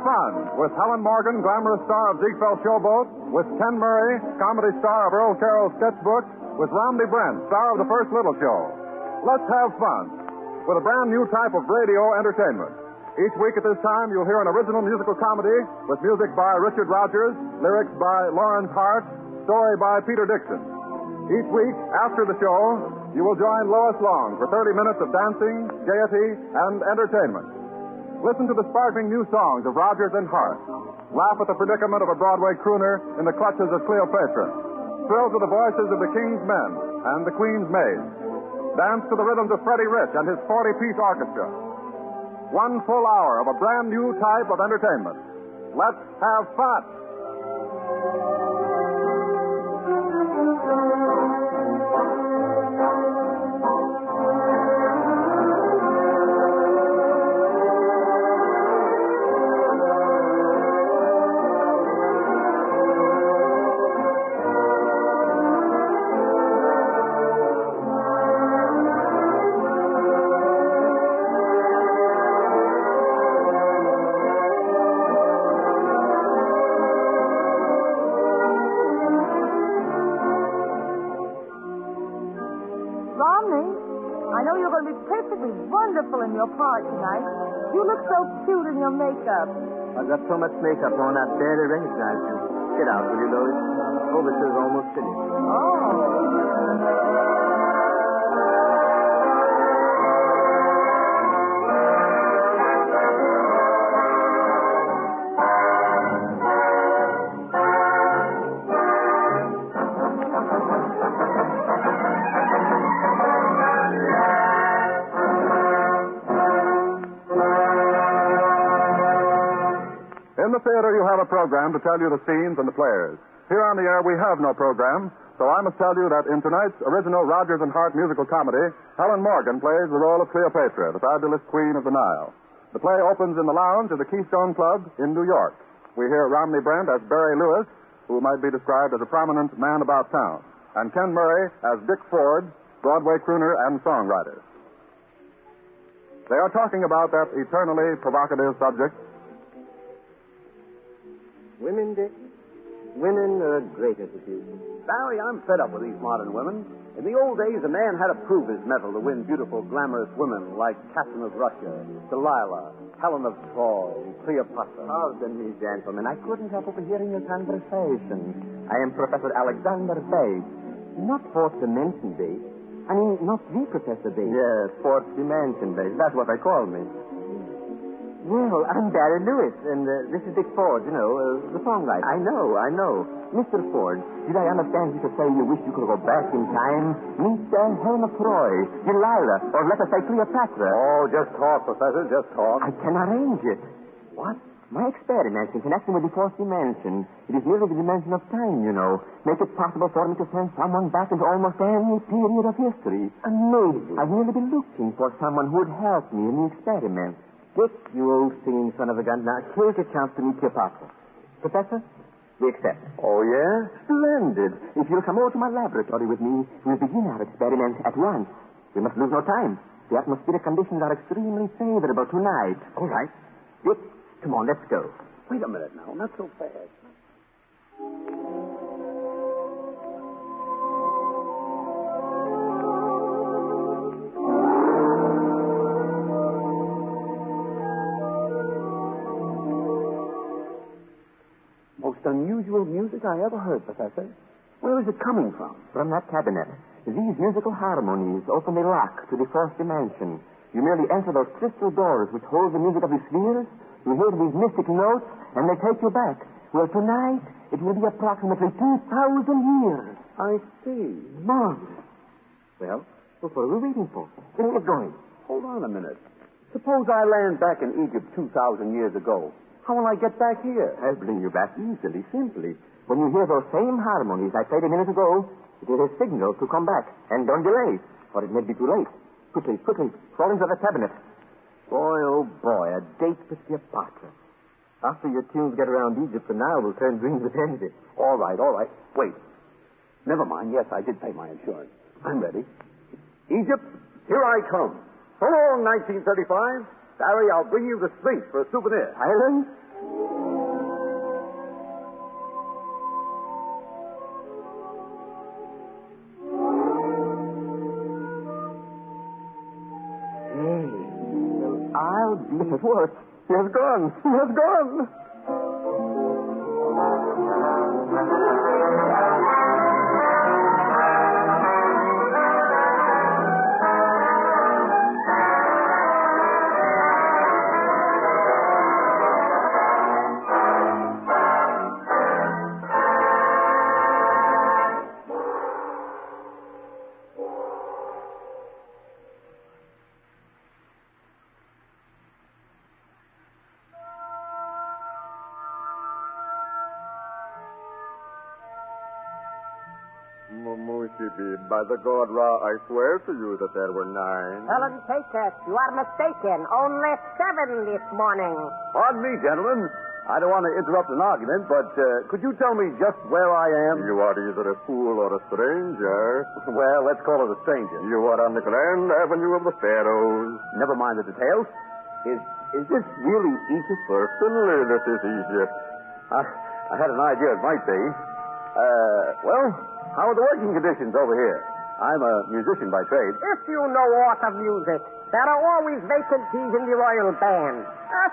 fun with Helen Morgan, glamorous star of Ziegfeld Showboat, with Ken Murray, comedy star of Earl Carroll's Sketchbook, with Romney Brent, star of The First Little Show. Let's have fun with a brand new type of radio entertainment. Each week at this time, you'll hear an original musical comedy with music by Richard Rodgers, lyrics by Lawrence Hart, story by Peter Dixon. Each week, after the show, you will join Lois Long for 30 minutes of dancing, gaiety, and entertainment. Listen to the sparkling new songs of Rodgers and Hart. Laugh at the predicament of a Broadway crooner in the clutches of Cleopatra. Thrill to the voices of the King's Men and the Queen's Maids. Dance to the rhythms of Freddie Rich and his 40-piece orchestra. 1 full hour of a brand new type of entertainment. Let's have fun. In your part tonight. You look so cute in your makeup. I've got so much makeup on I barely recognize you. Get out, will you, Lois? Overture's almost finished. Oh. In the theater, you have a program to tell you the scenes and the players. Here on the air, we have no program, so I must tell you that in tonight's original Rodgers and Hart musical comedy, Helen Morgan plays the role of Cleopatra, the fabulous queen of the Nile. The play opens in the lounge of the Keystone Club in New York. We hear Romney Brent as Barry Lewis, who might be described as a prominent man about town, and Ken Murray as Dick Ford, Broadway crooner and songwriter. They are talking about that eternally provocative subject. Women, Dick? Women are a great institution. Barry, I'm fed up with these modern women. In the old days, a man had to prove his mettle to win beautiful, glamorous women like Catherine of Russia, Delilah, Helen of Troy, and Cleopatra. Pardon me, gentlemen. I couldn't help overhearing your conversation. I am Professor Alexander Bates. Not fourth dimension Bates. I mean, not the Professor Bates. Yes, fourth dimension Bates. That's what they call me. Well, I'm Barry Lewis, and this is Dick Ford, the songwriter. I know. Mr. Ford, did I understand you to say you wish you could go back in time, meet Helen of Troy, Delilah, or let us say Cleopatra? Oh, just talk, Professor, just talk. I can arrange it. What? My experiments in connection with the fourth dimension, it is merely the dimension of time, make it possible for me to send someone back into almost any period of history. Amazing. I've merely been looking for someone who would help me in the experiment. Dick, you old singing son of a gun, now here's a chance to meet Cleopatra. Professor, we accept. Oh, yeah? Splendid. If you'll come over to my laboratory with me, we'll begin our experiment at once. We must lose no time. The atmospheric conditions are extremely favorable tonight. All right. Dick, come on, let's go. Wait a minute now, not so fast. Most unusual music I ever heard, Professor. Where is it coming from? From that cabinet. These musical harmonies open the lock to the fourth dimension. You merely enter those crystal doors which hold the music of the spheres. You hear these mystic notes, and they take you back. Well, tonight, it will be approximately 2,000 years. I see. Marvelous. Well, what are we waiting for? Let's get going. Hold on a minute. Suppose I land back in Egypt 2,000 years ago. How will I get back here? I'll bring you back easily, simply. When you hear those same harmonies I played a minute ago, it is a signal to come back. And don't delay, or it may be too late. Quickly, crawl into the cabinet. Boy, oh boy, a date with Cleopatra. After your tunes get around Egypt, the Nile will turn green with envy. All right. Wait. Never mind. Yes, I did pay my insurance. I'm ready. Egypt, here I come. So long, 1935. Barry, I'll bring you the Sphinx for a souvenir. Island? It has worked. He has gone. He has gone. By the God Ra, I swear to you that there were 9. epxxx, you are mistaken. Only 7 this morning. Pardon me, gentlemen. I don't want to interrupt an argument, but could you tell me just where I am? You are either a fool or a stranger. Well, let's call it a stranger. You are on the Grand Avenue of the Pharaohs. Never mind the details. Is this really Egypt? Certainly this is Egypt. I had an idea it might be. Well, how are the working conditions over here? I'm a musician by trade. If you know aught of music, there are always vacancies in the royal band.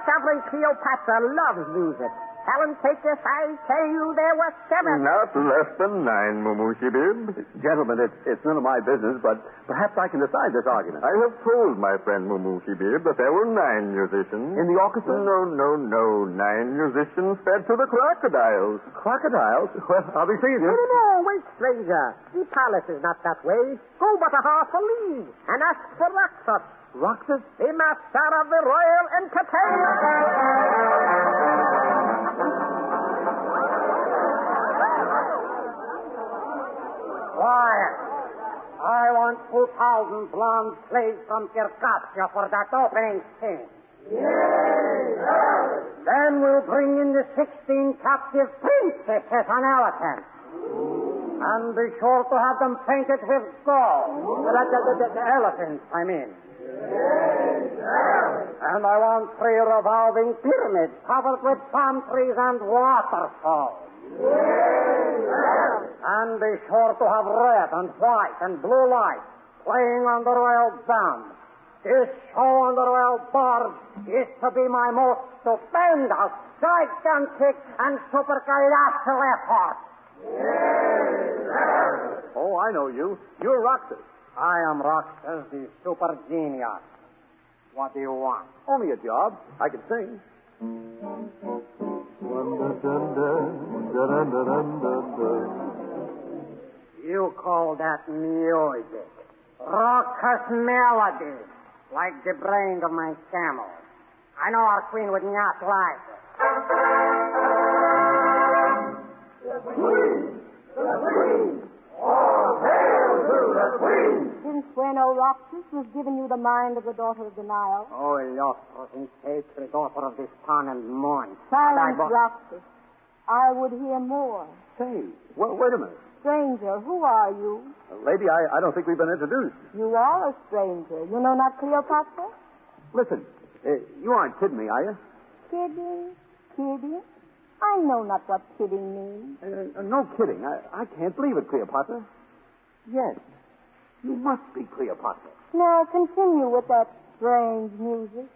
Sovereign Cleopatra loves music. Helen Pecos, I tell you, there were 7. Not less than 9, Mumushibib. Gentlemen, it's none of my business, but perhaps I can decide this argument. I have told my friend Mumushibib that there were 9 musicians. In the orchestra? No. 9 musicians fed to the crocodiles. Crocodiles? Well, I'll be seeing you. No, wait, stranger. The palace is not that way. Go but a half a league and ask for Roxas. Roxas? The master of the royal entertainment. Quiet. I want 2,000 blonde slaves from Circassia for that opening scene. Then we'll bring in the 16 captive princesses on elephants. And be sure to have them painted with gold. The elephants, I mean. And I want 3 revolving pyramids covered with palm trees and waterfalls. And be sure to have red and white and blue lights playing on the royal band. This show on the royal board is to be my most stupendous, gigantic, and supercolossal effort. Oh, I know you. You're Roxas. I am Roxas, the super genius. What do you want? Only a job. I can sing. You call that music. Raucous melodies, like the brain of my camel. I know our queen would not like it. The queen! All hail to the queen! Since when, O Roxas, was given you the mind of the daughter of the Nile? Oh, illustrious and sacred daughter of the sun and moon. Silence, Roxas. I would hear more. Say, well, wait a minute. Stranger, who are you? Lady, I don't think we've been introduced. You are a stranger. You know not Cleopatra? Listen, you aren't kidding me, are you? Kidding? Kidding? I know not what kidding means. No kidding. I can't believe it, Cleopatra. Yes, you must be Cleopatra. Now, continue with that strange music.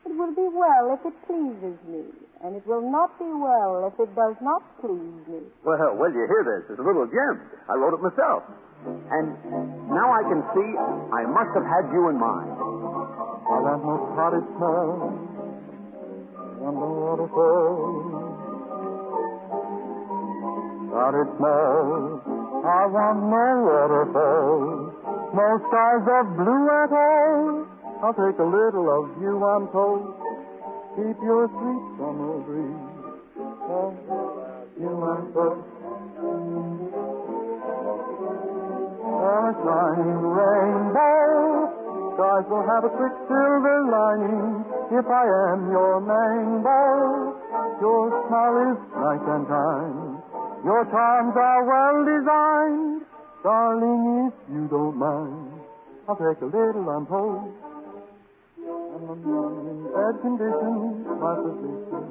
It will be well if it pleases me, and it will not be well if it does not please me. Well, you hear this. It's a little gem. I wrote it myself. And now I can see I must have had you in mind. I want no cottage smell and the waterfall. Cottage smell, I want no waterfall, no skies of blue at all. I'll take a little of you, I'm told. Keep your sweet summer breeze. Oh, you I'm told. On a shining rainbow, skies will have a quick silver lining. If I am your rainbow, your smile is nice and kind. Your charms are well designed. Darling, if you don't mind, I'll take a little, I'm told. And I'm in bad condition, my position.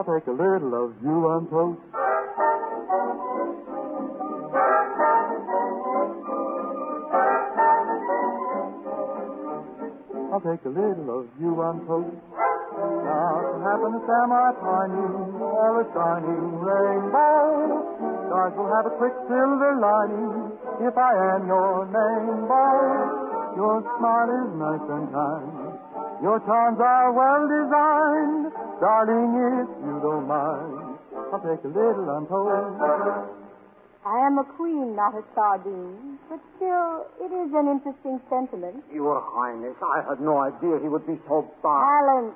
I'll take a little of you on toast. I'll take a little of you on toast. Now, to happiness am I pining, or a shining rainbow. Stars will have a quick silver lining if I am your name, boy. Your smile is nice and kind. Your charms are well designed. Darling, if you don't mind, I'll take a little on toast. I am a queen, not a sardine, but still, it is an interesting sentiment. Your Highness, I had no idea he would be so bad. Talent,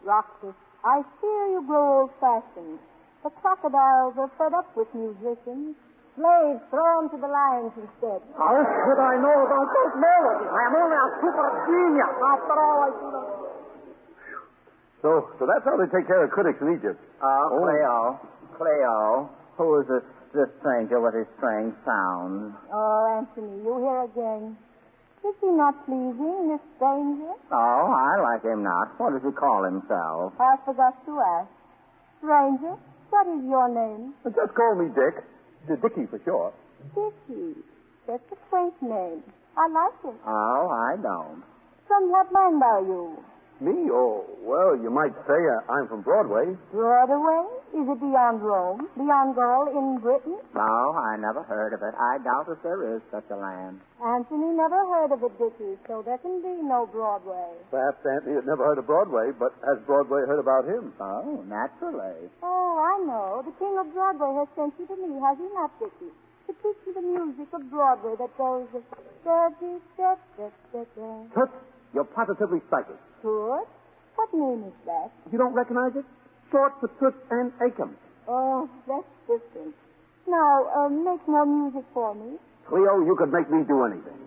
Roxas, I fear you grow old-fashioned. The crocodiles are fed up with musicians. Slaves thrown to the lions instead. How should I know about those melodies? I am only a super genius. After all, I do not... So that's how they take care of critics in Egypt. Cleo, who is this stranger with his strange sound? Oh, Anthony, you here again. Is he not pleasing, this stranger? Oh, I like him not. What does he call himself? I forgot to ask. Stranger, what is your name? Just call me Dick. Dickie for short. Dickie. That's a quaint name. I like it. Oh, I don't. From what land are you? Me? Oh, well, you might say I'm from Broadway. Broadway? Is it beyond Rome? Beyond Gaul in Britain? No, I never heard of it. I doubt if there is such a land. Anthony never heard of it, Dickie, so there can be no Broadway. Perhaps Anthony had never heard of Broadway, but has Broadway heard about him? Oh, naturally. Oh, I know. The king of Broadway has sent you to me, has he not, Dickie? To teach you the music of Broadway that goes... Toots, you're positively psychic. Good. What name is that? You don't recognize it? Short for Toots and Acom. Oh, that's different. Now, make more music for me. Cleo, you could make me do anything.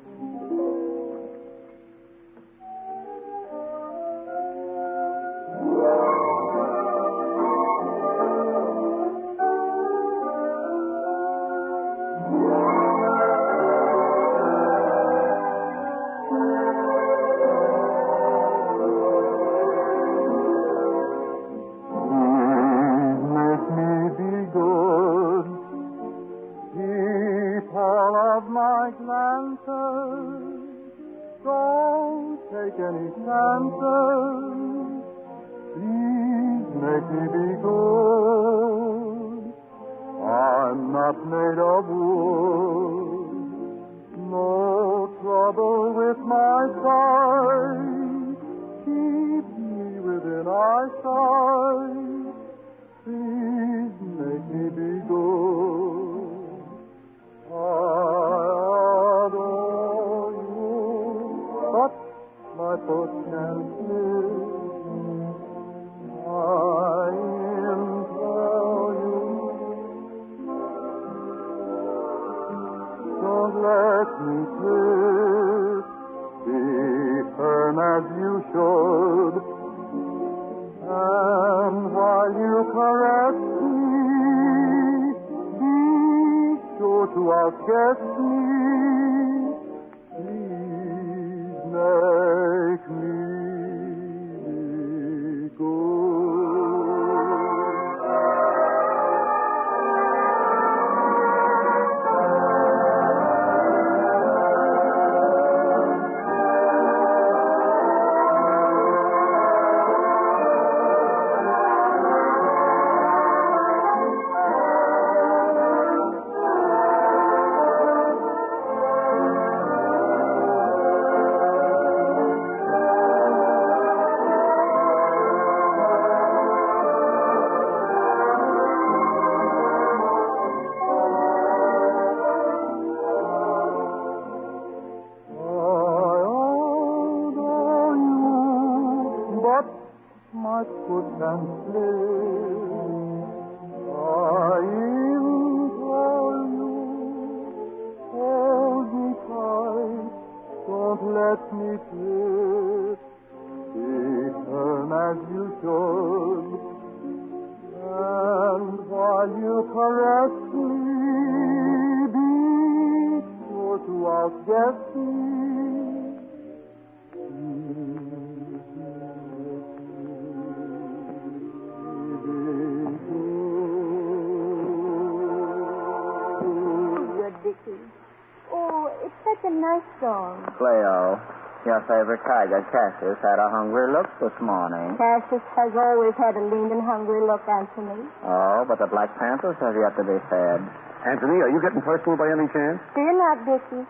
song. Cleo, your favorite tiger, Cassius, had a hungry look this morning. Cassius has always had a lean and hungry look, Anthony. Oh, but the Black Panthers have yet to be fed. Anthony, are you getting personal by any chance? Fear not, Dickie.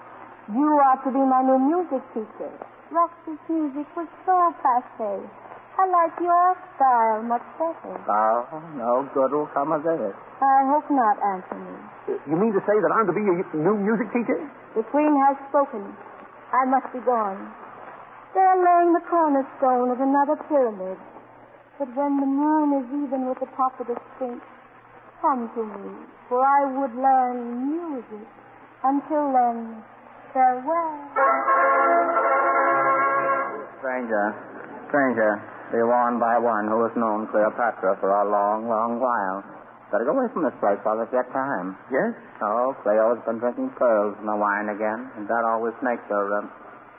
You are to be my new music teacher. Roxy's music was so passe. I like your style much better. Oh, no good will come of this. I hope not, Anthony. You mean to say that I'm to be your new music teacher? The Queen has spoken. I must be gone. They're laying the cornerstone of another pyramid. But when the moon is even with the top of the Sphinx, come to me, for I would learn music. Until then, farewell. Stranger, be warned by one who has known Cleopatra for a long, long while. Better go away from this place while there's yet time. Yes? Oh, Cleo's been drinking pearls in the wine again, and that always makes her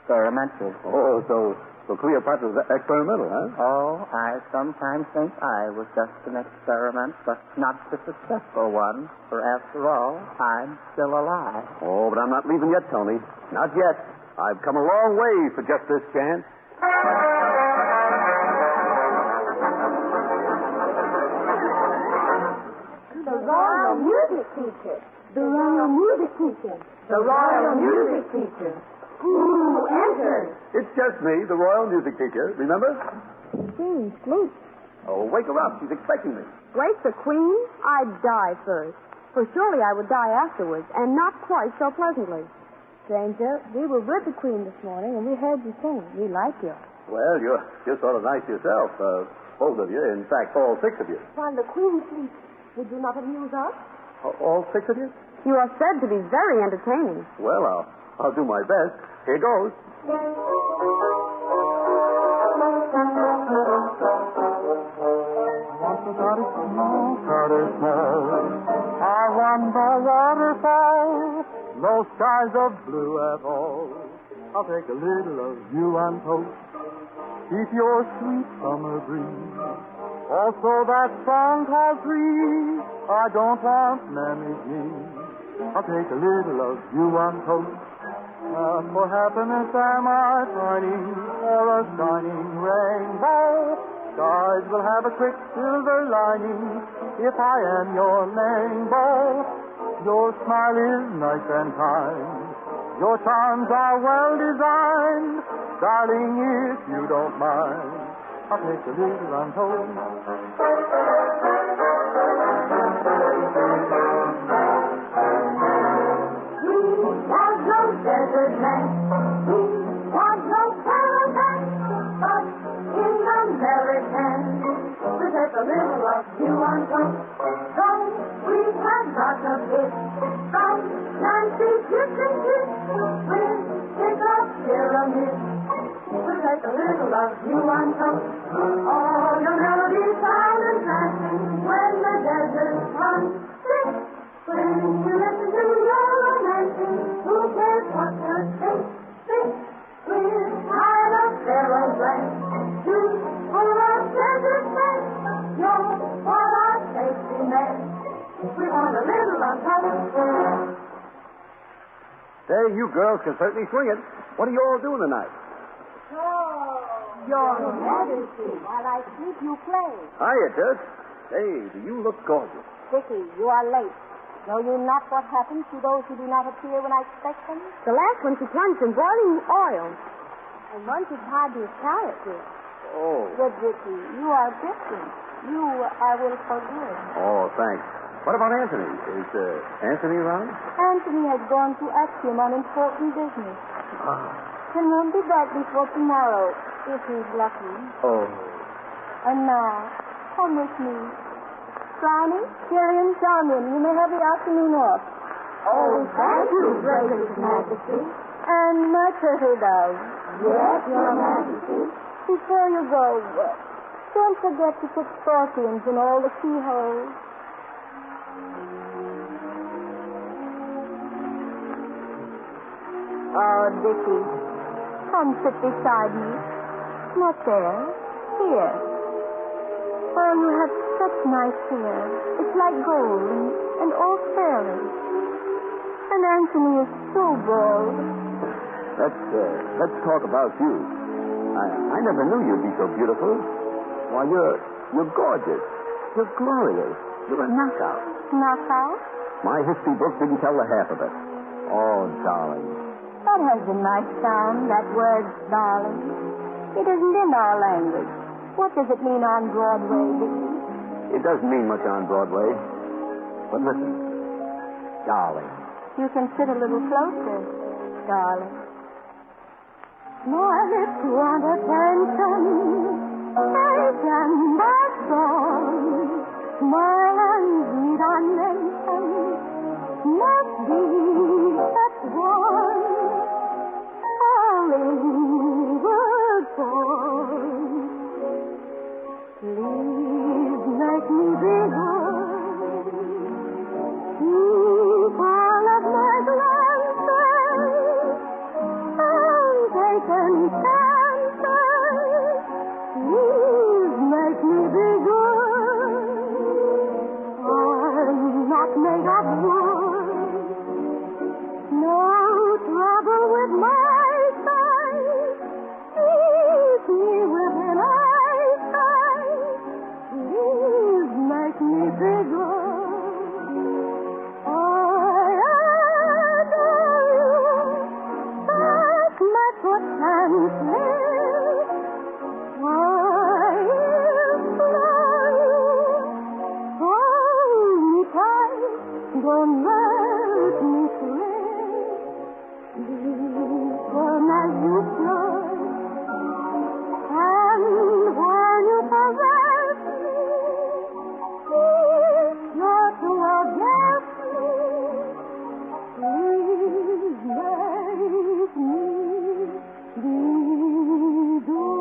experimental. Oh, so Cleopatra's experimental, huh? Oh, I sometimes think I was just an experiment, but not a successful one, for after all, I'm still alive. Oh, but I'm not leaving yet, Tony. Not yet. I've come a long way for just this chance. The Royal Music Teacher. The Royal Music Teacher. The Royal Music Teacher. Who enters? It's just me, the royal music teacher, remember? Queen sleeps. Oh, wake her up. She's expecting me. Wake the Queen? I'd die first. For surely I would die afterwards, and not quite so pleasantly. Stranger, we were with the Queen this morning, and we heard you sing. We like you. Well, you're sort of nice yourself, both of you. In fact, all six of you. While the Queen sleeps, would you not amuse us? All six of you? You are said to be very entertaining. Well, I'll do my best. Here goes. I want the waterfall, no skies of blue at all. I'll take a little of you on toast, keep your sweet summer breeze. Also that song called Tree, I don't want many. I'll take a little of you on toast. For happiness am I pining, for a shining rainbow. Skies will have a quick silver lining if I am your rainbow. Your smile is nice and kind, your charms are well designed. Darling, if you don't mind, I'll take a little on toast. Desert land, we want no caravan, but in American, we take a little of you on top. So we have got a bit from Nancy's kitchen kiss, we'll pick up pyramid. We take a little of you on top. All your melodies sound entrancing when the desert runs thick. When you listen to your romancing, who cares what the state thinks? We're tired of Pharaoh's land, you full of desert men. You're what our safety men. We want a little on top. Say, you girls can certainly swing it. What are you all doing tonight? Your Majesty, while I sleep, you play. Hiya, Toots. Hey, do you look gorgeous? Dickie, you are late. Know you not what happens to those who do not appear when I expect them? The last one she plunged in boiling oil. And one she tied to a carrot here. Oh. Good, Dickie, you are different. You, I will forgive. Oh, thanks. What about Anthony? Is Anthony around? Anthony has gone to Axiom on important business. And won't be back before tomorrow, if he's lucky. Oh. And now, come with me. Brownie, Gillian, Charmian, you may have the afternoon off. Oh, thank you, gracious Majesty. And my turtle dove. Yes, Your Majesty. Before you go, don't forget to put scorpions in all the keyholes. Oh, Dickie, come sit beside me. Not there, here. Oh, you have such nice hair. It's like gold and all fairy. And Anthony is so bald. Let's talk about you. I never knew you'd be so beautiful. Why, you're gorgeous. You're glorious. You're a knockout. Knockout? My history book didn't tell the half of it. Oh, darling. That has a nice sound, that word, darling. It isn't in our language. What does it mean on Broadway, Dickie? It doesn't mean much on Broadway. But listen. Darling. You can sit a little closer, darling. My lips want attention, attention, that's all. My lungs need unmention, must be but one. Falling would fall. Please make me bigger. Keep all of my glances and taken chances. Please make me bigger. I'm not made of wood. No trouble with my size. Keep me within eyesight. Please make me bigger. Don't let me slip. Listen as you fly, and when you possess me, be sure to address me. Please make me be good.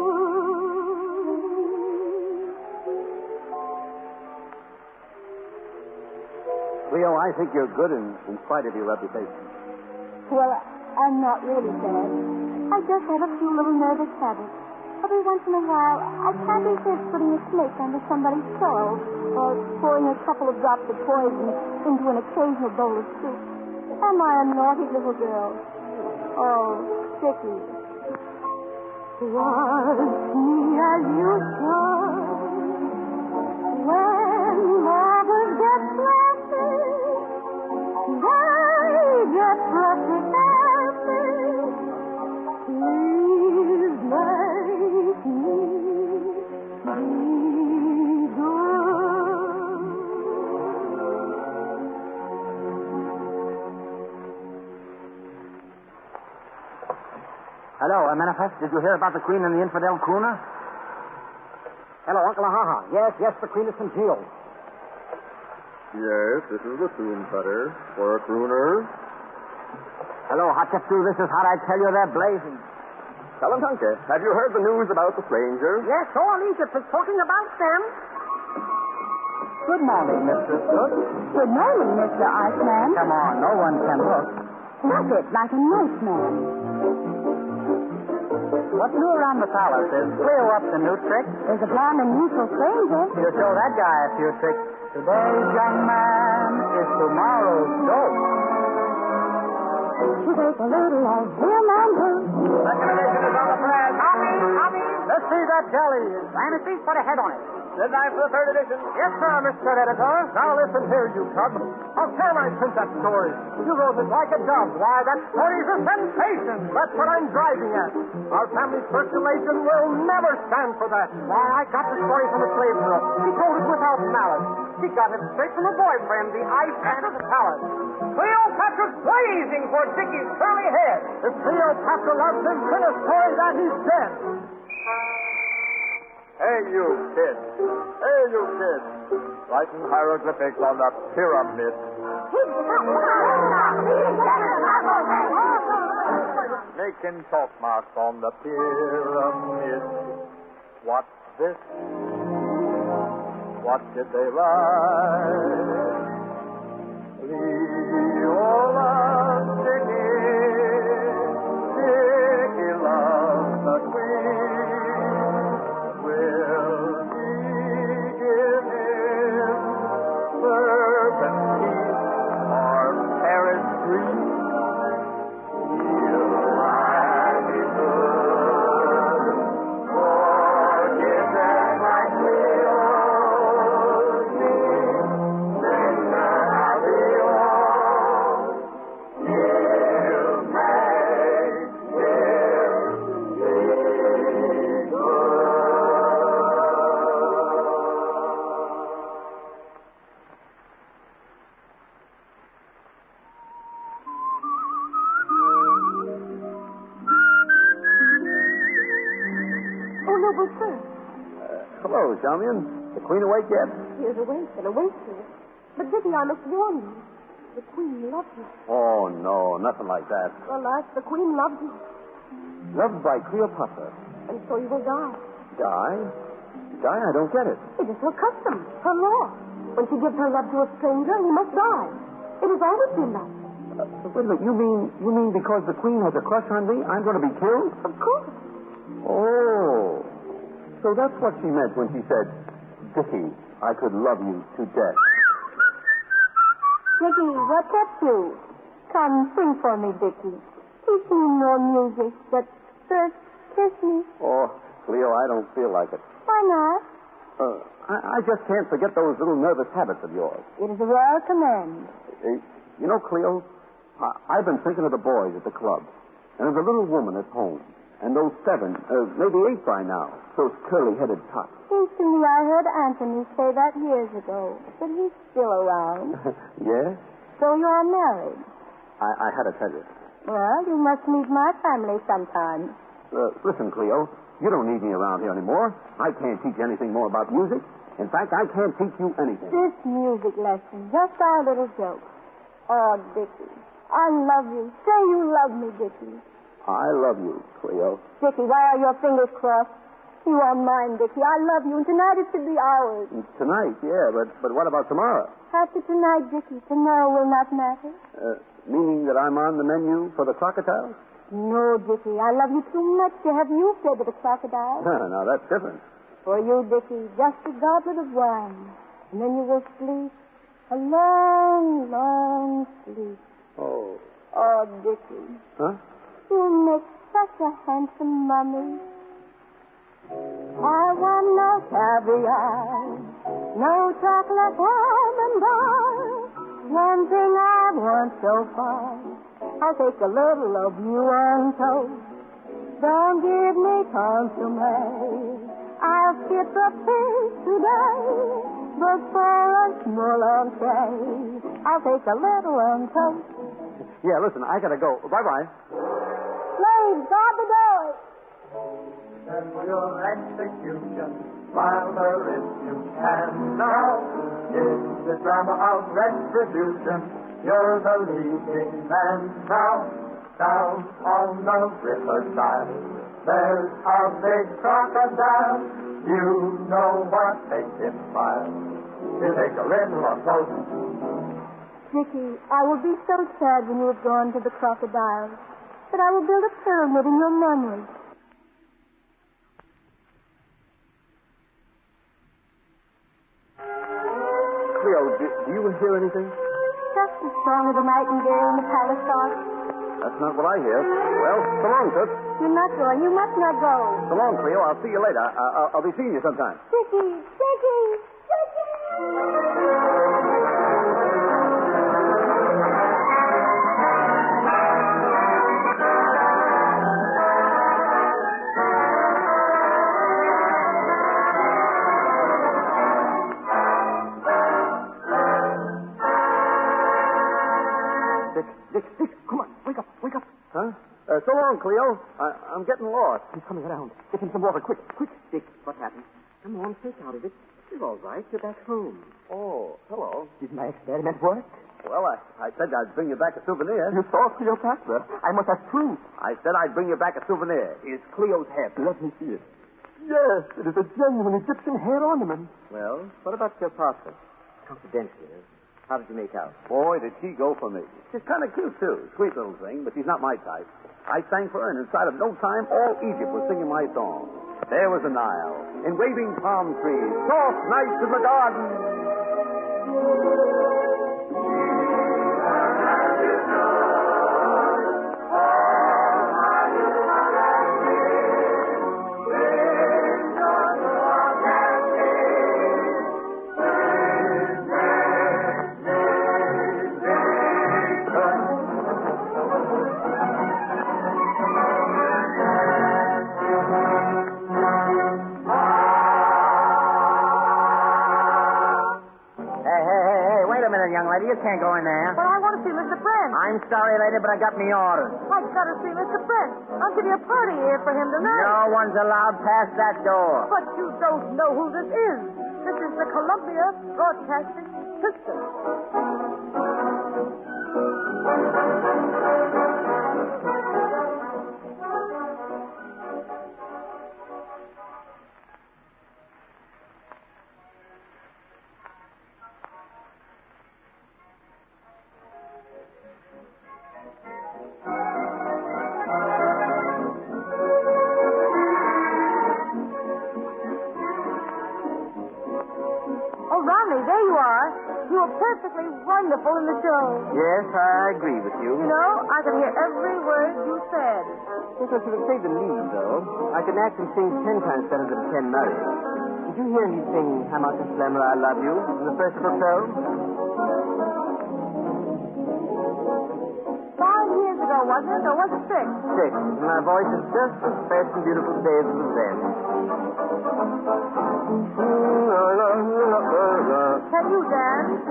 Cleo, I think you're good in spite of your reputation. Well, I'm not really bad. I just have a few little nervous habits. Every once in a while, I can't resist putting a snake under somebody's pillow or pouring a couple of drops of poison into an occasional bowl of soup. Am I a naughty little girl? Oh, Dickie. Watch me as you shine when lovers get flashy. They get fluffy fancy. Please make me be good. Hello, Manifest. Did you hear about the Queen and the infidel crooner? Hello, Uncle Ahaha. Yes, the Queen is in jail. Yes, this is the tune cutter for a crooner. Hello, Hatshepsut. This is Hot. I tell you, they're blazing. Kalantanka, have you heard the news about the stranger? Yes, all Egypt is talking about them. Good morning, Mr. Soot. Good morning, Mr. Iceman. Come on, no one can look. Look it, like a nice man. What's new around the palace? Is Cleo up to new tricks? There's a blonde and youthful stranger. You show that guy a few tricks. Today's young man is tomorrow's dope. She takes a little of him and her. Recommendation is on the press. Copy. Let's see that jelly. Fantasy, put a head on it. Deadline for the third edition. Yes, sir, Mr. Editor. Now listen here, you cub. How can I print that story? You wrote it like a dove. Why, that story's a sensation. That's what I'm driving at. Our family circulation will never stand for that. Why, I got the story from a slave girl. She told it without malice. She got it straight from her boyfriend, the Iceman of the palace. Cleopatra's blazing for Dickie's curly head. If Cleopatra loves him, print a story that he's dead. Hey, you kids. Writing hieroglyphics on the pyramid. Making chalk marks on the pyramid. What's this? What did they write? Leola Dicky loves the Queen. Will he give him serpent teeth or Paris green? He'll lie Who goes first? Hello, Charmian. The Queen awake yet? She is awake and awake to it. But, Dickie, I must warn you. The Queen loves you. Oh, no, nothing like that. Alas, the Queen loves you. Loved by Cleopatra. And so you will die. Die? Die? I don't get it. It is her custom, her law. When she gives her love to a stranger, he must die. It has always been that. Wait a minute, you mean because the Queen has a crush on me, I'm going to be killed? Of course. Oh. So that's what she meant when she said, Dickie, I could love you to death. Dickie, what kept you? Come, sing for me, Dickie. Teach me more music, but first, kiss me. Oh, Cleo, I don't feel like it. Why not? I just can't forget those little nervous habits of yours. It is a royal command. You know, Cleo, I've been thinking of the boys at the club, and of the little woman at home, and those 7, maybe 8 by now, those curly-headed tots. Seems to me I heard Anthony say that years ago, but he's still around. Yes? So you are married? I had to tell you. Well, you must meet my family sometime. Listen, Cleo, you don't need me around here anymore. I can't teach you anything more about music. In fact, I can't teach you anything. This music lesson, just our little joke. Oh, Dickie, I love you. Say you love me, Dickie. I love you, Cleo. Dickie, why are your fingers crossed? You are mine, Dickie. I love you, and tonight it should be ours. Tonight, yeah, but what about tomorrow? After tonight, Dickie, tomorrow will not matter. Meaning that I'm on the menu for the crocodiles? No, Dickie, I love you too much to have you fed to the crocodile. Now, that's different. For you, Dickie, just a goblet of wine, and then you will sleep a long, long sleep. Oh. Oh, Dickie. Huh? You make such a handsome mummy. I want no caviar, no chocolate almond bar. One thing I want so far, I'll take a little of you on toast. Don't give me consomme. I'll skip a piece today, but for a small entree, I'll take a little on toast. Yeah, listen, I gotta go. Bye-bye. Slaves, guard the door. And for your execution, while there is you can now. In the drama of retribution, you're the leading man now. Down on the riverside, there's a big crocodile. You know what makes him smile. You take a little on both. Dickie, I will be so sad when you have gone to the crocodile, but I will build a pyramid in your memory. Cleo, do you hear anything? Just the song of the nightingale in the palace garden. That's not what I hear. Well, so long, Toots. You're not going. You must not go. So long, Cleo. I'll see you later. I'll be seeing you sometime. Dickie, Dickie, Dickie! Dick, come on. Wake up. Huh? So long, Cleo. I'm getting lost. He's coming around. Get him some water, quick. Dick, what happened? Come on, take out of it. You're all right. You're back home. Oh, hello. Did my experiment work? Well, I said I'd bring you back a souvenir. You saw Cleopatra. I must have proof. I said I'd bring you back a souvenir. Here's Cleo's head. Let me see it. Yes, it is a genuine Egyptian hair ornament. Well, what about Cleopatra? Confidentially, how did you make out? Boy, did she go for me. She's kind of cute, too. Sweet little thing, but she's not my type. I sang for her, and inside of no time, all Egypt was singing my song. There was the Nile, in waving palm trees, soft nights in the garden. You can't go in there. But I want to see Mr. Brent. I I'm sorry, lady, but I got me orders. I've got to see Mr. Prince. I'll give you a party here for him tonight. No one's allowed past that door. But you don't know who this is. This is the Columbia Broadcasting System. There you are. You were perfectly wonderful in the show. Yes, I agree with you. You know, I could hear every word you said. Yes, I should have saved the lead, though. I could act and sing 10 times better than Ken Murray. Did you hear me sing How Much a Slammer I Love You in the first episode? 5 years ago, wasn't it? Or was it 6? 6. And my voice is just as fresh and beautiful today as it was then. Can you dance?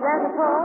Dance at all?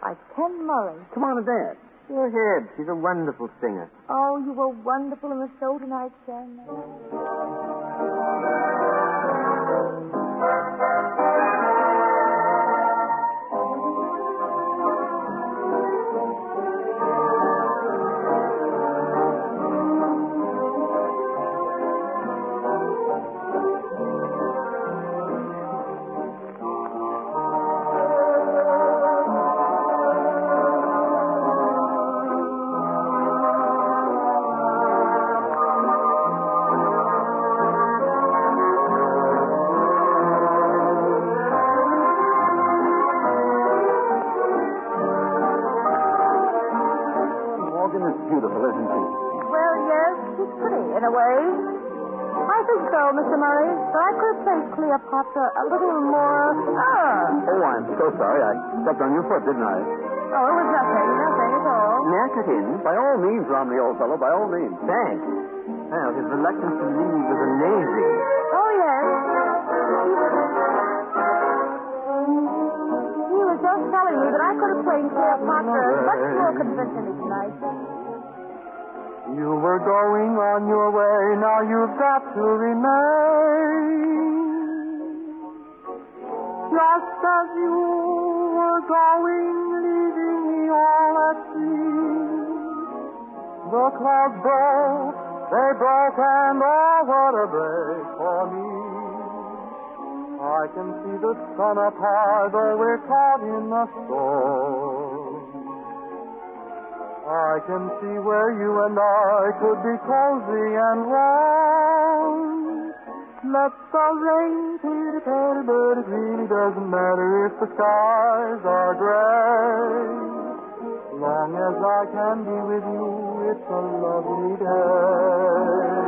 By Ken Murray. Come on and dance. Go ahead. She's a wonderful singer. Oh, you were wonderful in the show tonight, Ken. Beautiful, isn't she? Well, yes, she's pretty in a way. I think so, Mr. Murray. But I could have played Cleopatra a little more. Oh, I'm so sorry. I stepped on your foot, didn't I? Oh, it was nothing at all. Knack it in. By all means, Romney, old fellow, by all means. Thanks. Well, his reluctance to leave was amazing. Oh, yes. but I could have played Cleopatra much more convincingly tonight. You were going on your way, now you've got to remain. Just as you were going, leaving me all at sea. The clouds broke, they broke, and oh, what a break for me. I can see the sun up high, though we're caught in a storm. I can see where you and I could be cozy and warm. Let the rain pitter-patter, but it really doesn't matter if the skies are gray. Long as I can be with you, it's a lovely day.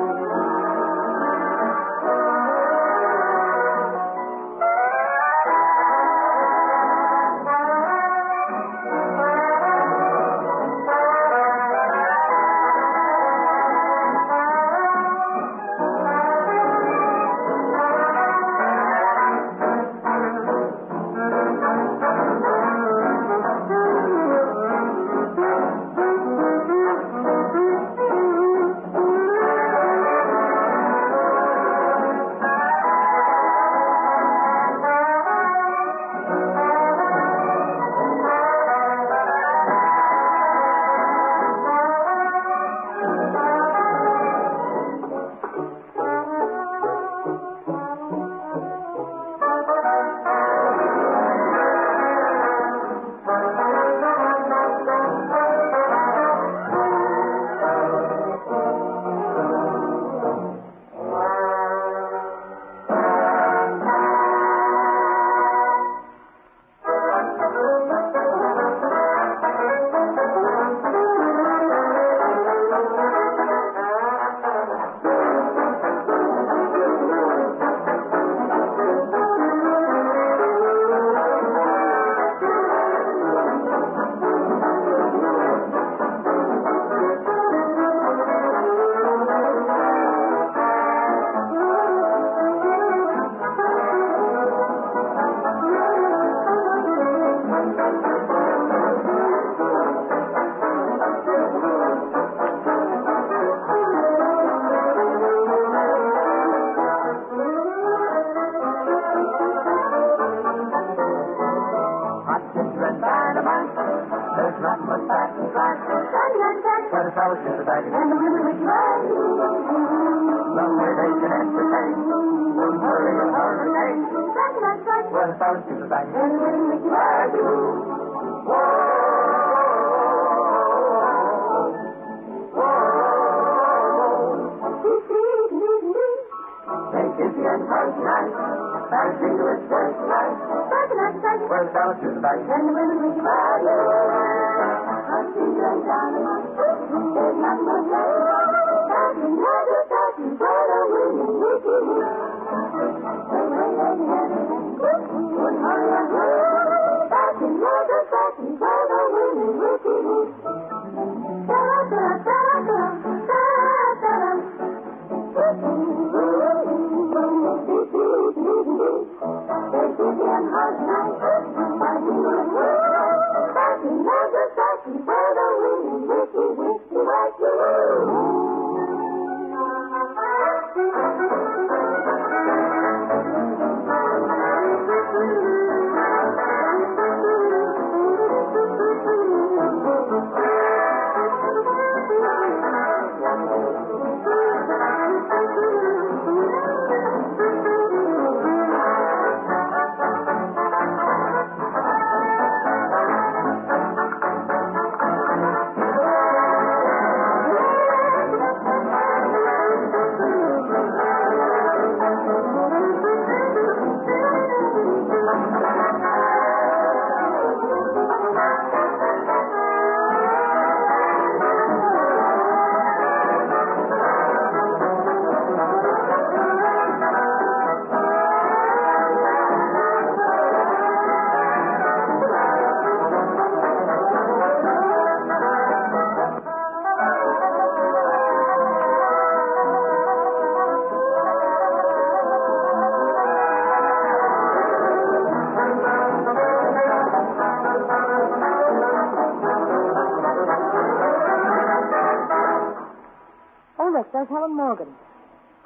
does Helen Morgan.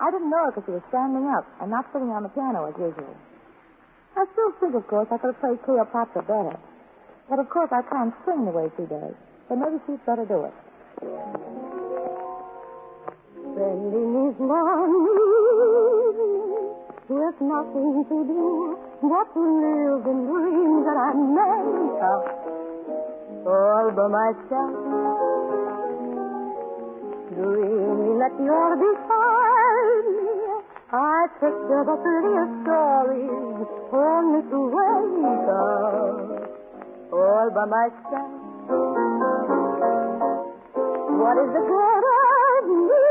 I didn't know her because she was standing up and not sitting on the piano as usual. I still think, of course, I could have played Cleopatra better. But, of course, I can't sing the way she does. So maybe she'd better do it. Spending his money with nothing to do but to live in dreams that I make up all by myself. Dreaming that you're beside me, I picture the prettiest stories only to wake up all by myself. What is the good of me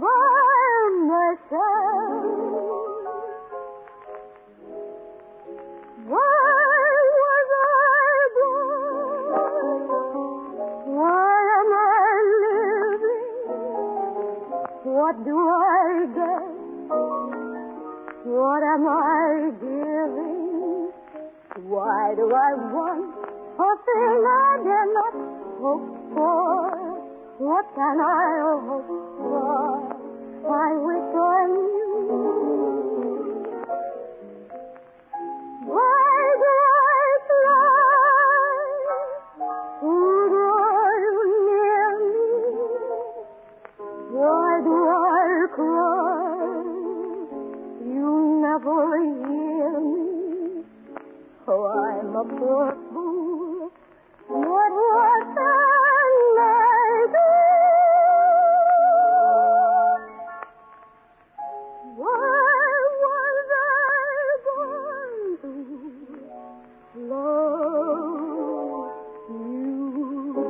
by myself? Why was I born? Why am I living? What do I get? What am I giving? Why do I want a thing I dare not hope for? What can I hope for? I wish I knew. Why do I fly? Who are you near me? Why do I cry? You never hear me. Oh, I'm a poor fool. What can I do? Why was I born to love you?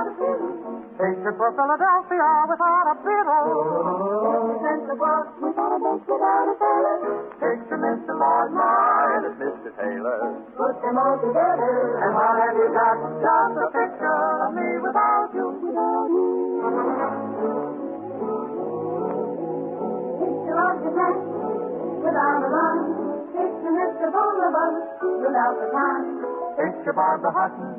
Picture for Philadelphia without a fiddle. Picture Mr. Lord Mine and Mr. Taylor. Put them all together. And what have you got? Just a picture of me without you. Picture of the neck without a run. Picture Mr. Bonabon without the time. Picture Barbara Hutton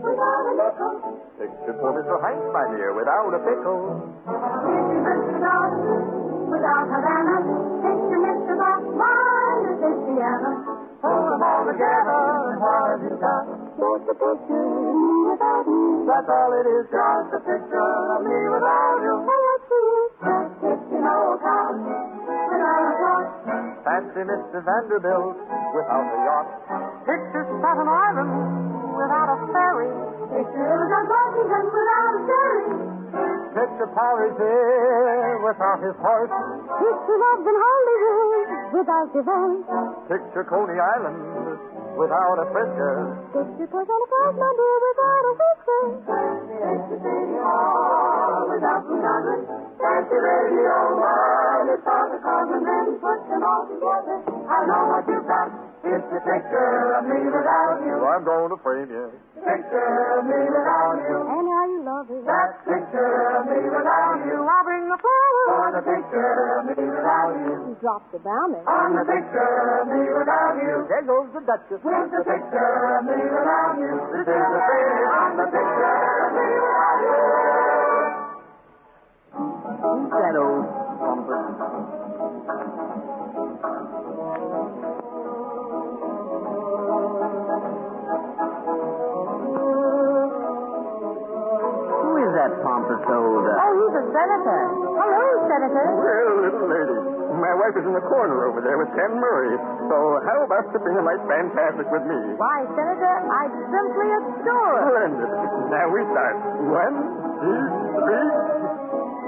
without a nickel. Picture poor Mr. Hanks, my dear, without a pickle. Picture Mr. Dawson without Havana. Picture Mr. Box Mine and Miss Deanna. Pull them all together, and what have you got? Just a picture of me without you. That's all it is, just a picture of me without you. Picture Noel Cobb without a clock. Fancy Mr. Vanderbilt without a yacht. Picture Staten Island without a ferry. Picture John Washington without a ferry. Picture Paris here without his horse. Picture love in Hollywood without divorce. Picture Coney Island without a frisker. Picture Coachella Falls, my dear, without a whisker. Picture City Hall without the Congress. Fancy Radio One without the Congress. Then put them all together. I know what you've got. It's a picture of me without you. I'm going to frame you. Picture of me without you. And how you love it. That picture of me without you. I'll bring the flowers for the the picture, me without you. Drop the bounding. On the picture, me without you. There goes the Duchess. With the picture, me without you. This is the finish on the picture, me without you. Who's that old pompous? Who is that pompous old... Oh, he's a senator. Hello, Senator. Well, little lady, my wife is in the corner over there with Ken Murray. So how about sipping a night fantastic with me? Why, Senator, I simply adore it. Splendid. Now we start. 1, 2, 3...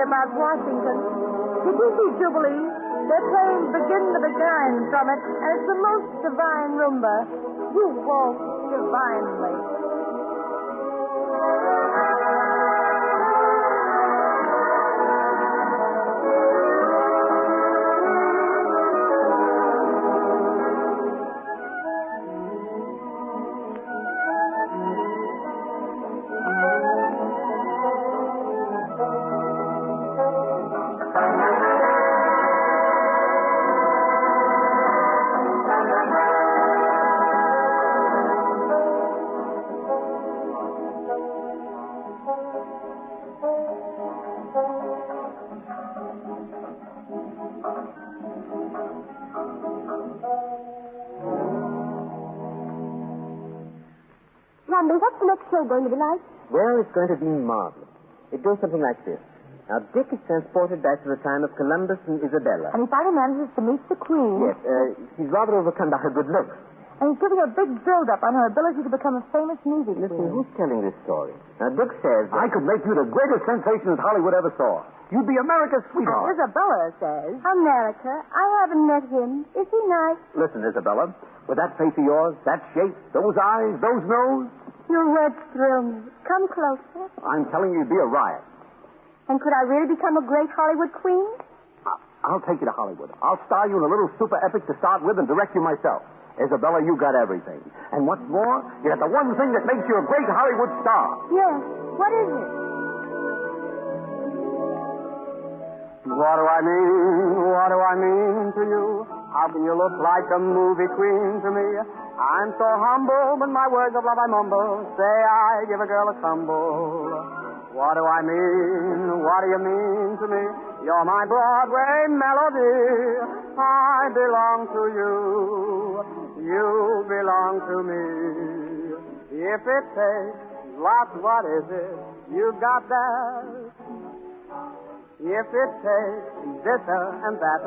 About Washington. Did you see Jubilee? They're playing Begin the Beguine from it, and it's the most divine rumba. You walk divinely. Randy, what's the next show going to be like? Well, it's going to be marvelous. It goes something like this. Now, Dick is transported back to the time of Columbus and Isabella. And he finally manages to meet the Queen. Yes, he's rather overcome by her good looks. And he's giving a big build-up on her ability to become a famous music Listen, queen. who's telling this story? Now, Dick says... I could make you the greatest sensation that Hollywood ever saw. You'd be America's sweetheart. Isabella says. America, I haven't met him. Is he nice? Listen, Isabella, with that face of yours, that shape, those eyes, those nose, Your words thrill me. Come closer. I'm telling you, you'd be a riot. And could I really become a great Hollywood queen? I'll take you to Hollywood. I'll star you in a little super epic to start with and direct you myself. Isabella, you got everything. And what's more, you got the one thing that makes you a great Hollywood star. Yes. What is it? What do I mean? What do I mean to you? How can you look like a movie queen to me? I'm so humble, but my words of love I mumble. Say I give a girl a tumble. What do I mean? What do you mean to me? You're my Broadway melody. I belong to you. You belong to me. If it takes lots, what is it? You got that. If it takes this and that,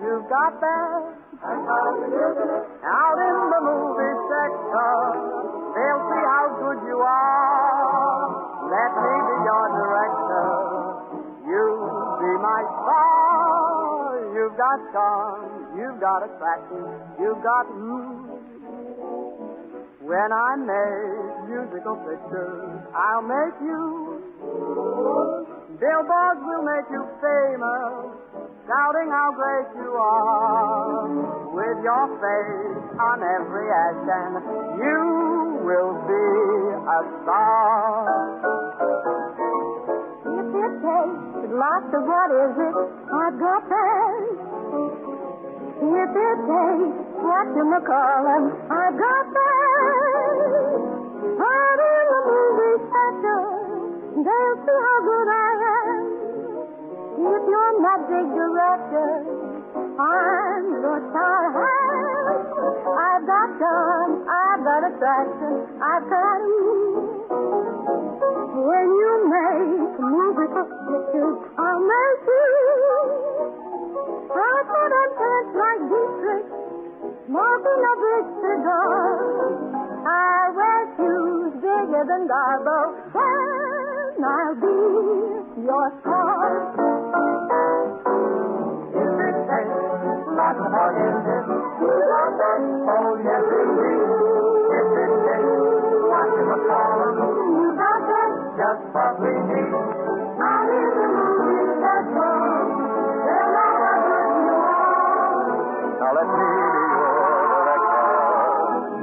you've got that. Out in the movie sector, they'll see how good you are. Let me be your director. You be my star. You've got charm. You've got attraction. You've got When I make musical pictures, I'll make you. Billboards will make you famous, shouting how great you are. With your face on every ashcan, you will be a star. If it takes lots of what is it, I've got that. If it takes what you call them, I've got that. Out in the movie sector, they'll see how good I am. If you're my big director, I'm good our hands. I've got charm, I've got attraction, I've got ease. When you make musical pictures, I'll make you. I put on pants like Dietrich, smoking a big cigar. I wear shoes bigger than Garbo, and I'll be your star. If it takes lots of hard music, oh yes indeed. If it takes watching the column, just what we need. I'm in the mood, that's all. Well, I'll give you all. Now let me be your director.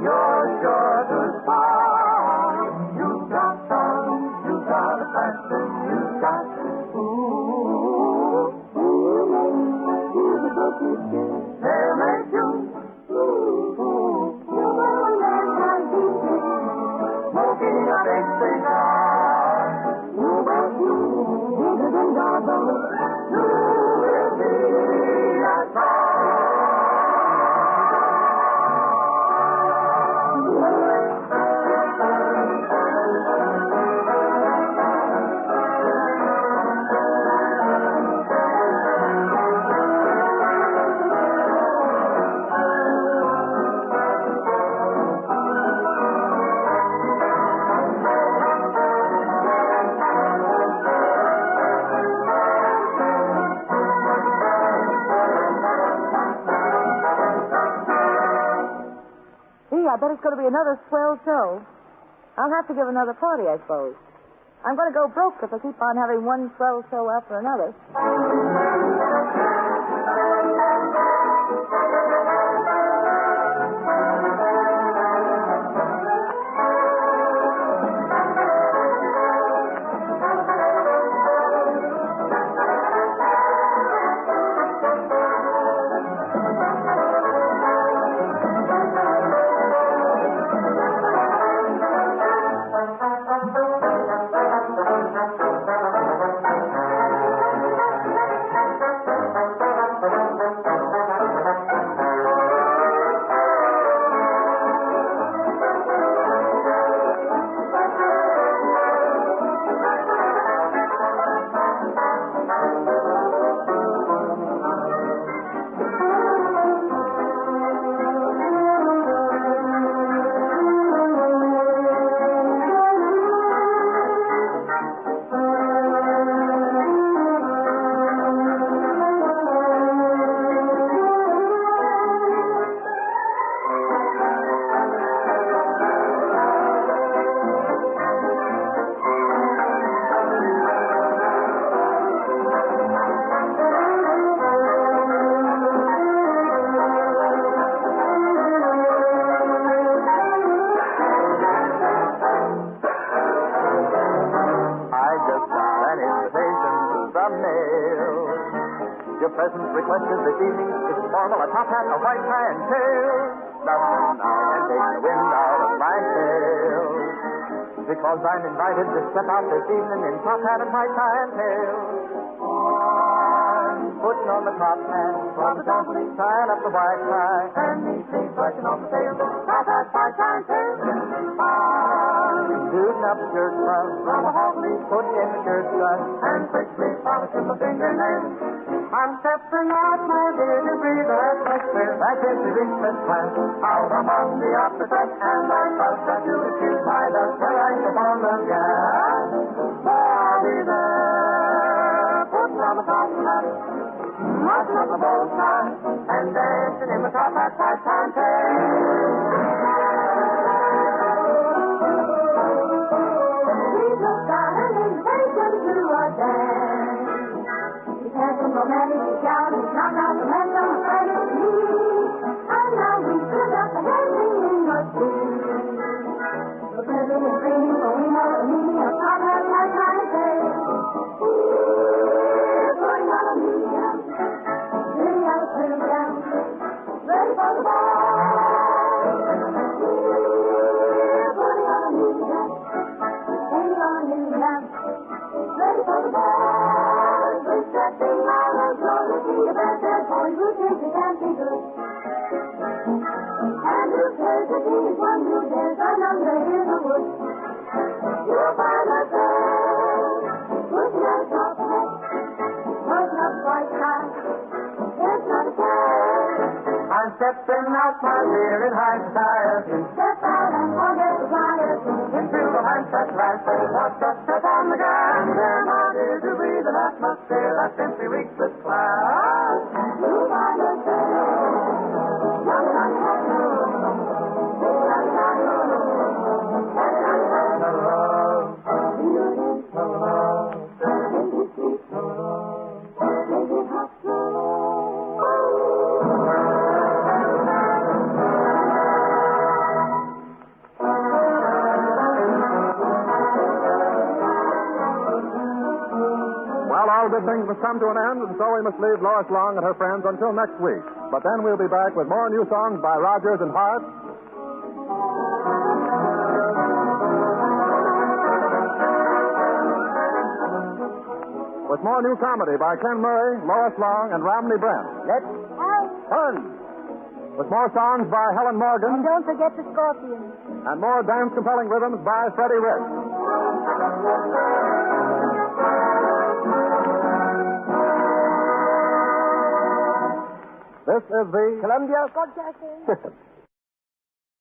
You're sure to star. You've got charm, you've got a passion, you've got they'll make you smoking a big cigar. You bet you, bigger than Garbo, you will be a star. I bet it's going to be another swell show. I'll have to give another party, I suppose. I'm going to go broke if I keep on having one swell show after another. Your presence requested this evening is formal, a top hat, a white tie, and tail. Nothing now can take the wind out of my sails. Because I'm invited to step out this evening in top hat and white tie and tail. I'm putting on the top hat, on the company, tying up the white tie, and me sleeves brushing on the tail. Top hat, white tie, and tail. I'm shooting up the shirt front, from a hawk leaf, putting in the shirt front, and quickly polishing my fingernails. I'm stepping out, my dear, to breathe a fresh air. I guess you reach this class out among the upper deck, and I trust that you excuse my dust till I step on the gas. I'll be there, putting on the top hat, marching up the bow tie, and dancing in the top hat, white tie, and tail. We just got an invitation to a dance. Some romantic shout, he's knocked out the rest on the Friday Eve. And now we stood up the dancing in the street. The president is screaming, for we know the meaning of top hat, white tie, and tail. We're putting on a new gown, sitting out the down, ready for the ball. cares that each one who dares are number in the woods. You'll find us there, pushing us off ahead, putting up white cars. There's not a care. I'm stepping out, my dear, in high society. Step out and forget the flyers. Into the high-set life, let's just step on the gas. And my dear, to breathe an atmosphere that simply reeks with class. You'll find us there, jumping on your head, singing on your head, standing on your head. Well, all good things must come to an end, and so we must leave Lois Long and her friends until next week. But then we'll be back with more new songs by Rogers and Hart. With more new comedy by Ken Murray, Lois Long, and Romney Brent. Let's have Fun! With more songs by Helen Morgan, And don't forget the Scorpions. and more dance-compelling rhythms by Freddie Rich. This is the Columbia Broadcasting.